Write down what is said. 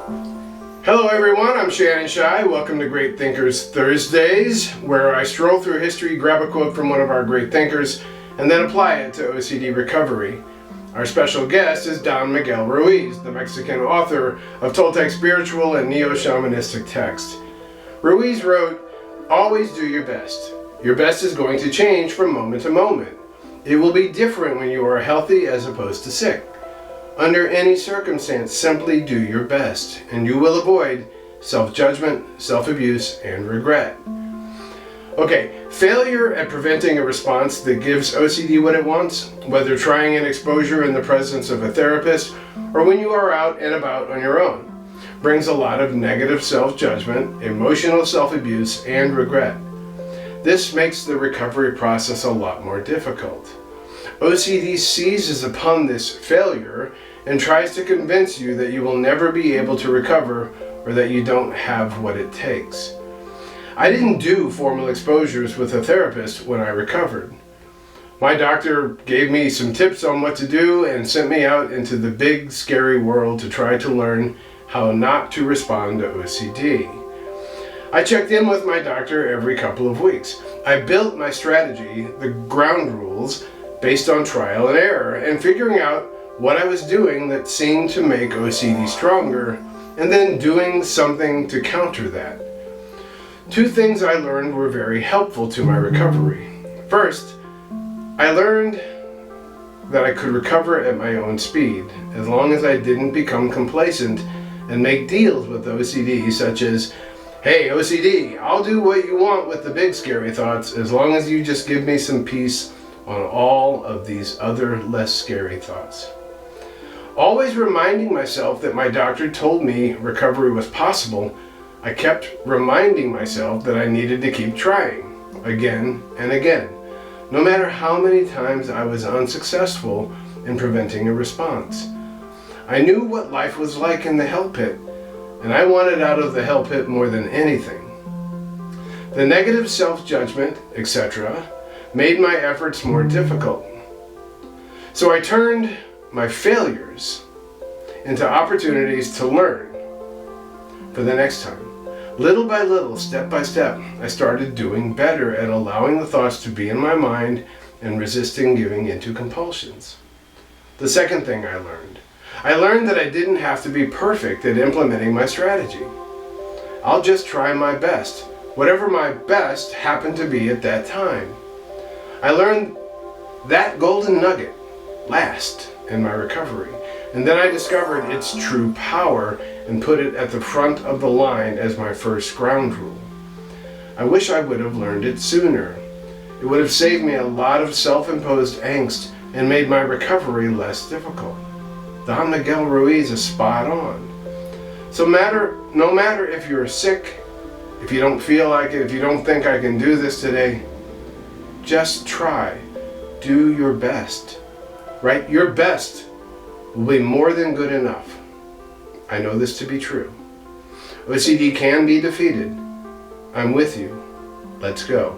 Hello everyone, I'm Shannon Shai. Welcome to Great Thinkers Thursdays, where I stroll through history, grab a quote from one of our great thinkers, and then apply it to OCD recovery. Our special guest is Don Miguel Ruiz, the Mexican author of Toltec spiritual and neo-shamanistic text. Ruiz wrote, "Always do your best. Your best is going to change from moment to moment. It will be different when you are healthy as opposed to sick. Under any circumstance, simply do your best, and you will avoid self-judgment, self-abuse, and regret." Okay, failure at preventing a response that gives OCD what it wants, whether trying an exposure in the presence of a therapist or when you are out and about on your own, brings a lot of negative self-judgment, emotional self-abuse, and regret. This makes the recovery process a lot more difficult. OCD seizes upon this failure and tries to convince you that you will never be able to recover or that you don't have what it takes. I didn't do formal exposures with a therapist when I recovered. My doctor gave me some tips on what to do and sent me out into the big, scary world to try to learn how not to respond to OCD. I checked in with my doctor every couple of weeks. I built my strategy, the ground rules, based on trial and error, and figuring out what I was doing that seemed to make OCD stronger, and then doing something to counter that. Two things I learned were very helpful to my recovery. First, I learned that I could recover at my own speed, as long as I didn't become complacent and make deals with OCD, such as, "Hey OCD, I'll do what you want with the big scary thoughts as long as you just give me some peace on all of these other less scary thoughts." Always reminding myself that my doctor told me recovery was possible, I kept reminding myself that I needed to keep trying, again and again, no matter how many times I was unsuccessful in preventing a response. I knew what life was like in the hell pit, and I wanted out of the hell pit more than anything. The negative self-judgment, etc., made my efforts more difficult. So I turned my failures into opportunities to learn for the next time. Little by little, step by step, I started doing better at allowing the thoughts to be in my mind and resisting giving into compulsions. The second thing I learned that I didn't have to be perfect at implementing my strategy. I'll just try my best, whatever my best happened to be at that time. I learned that golden nugget last in my recovery, and then I discovered its true power and put it at the front of the line as my first ground rule. I wish I would have learned it sooner. It would have saved me a lot of self-imposed angst and made my recovery less difficult. Don Miguel Ruiz is spot on. So no matter if you're sick, if you don't feel like it, if you don't think I can do this today, just try. Do your best. Right? Your best will be more than good enough. I know this to be true. OCD can be defeated. I'm with you. Let's go.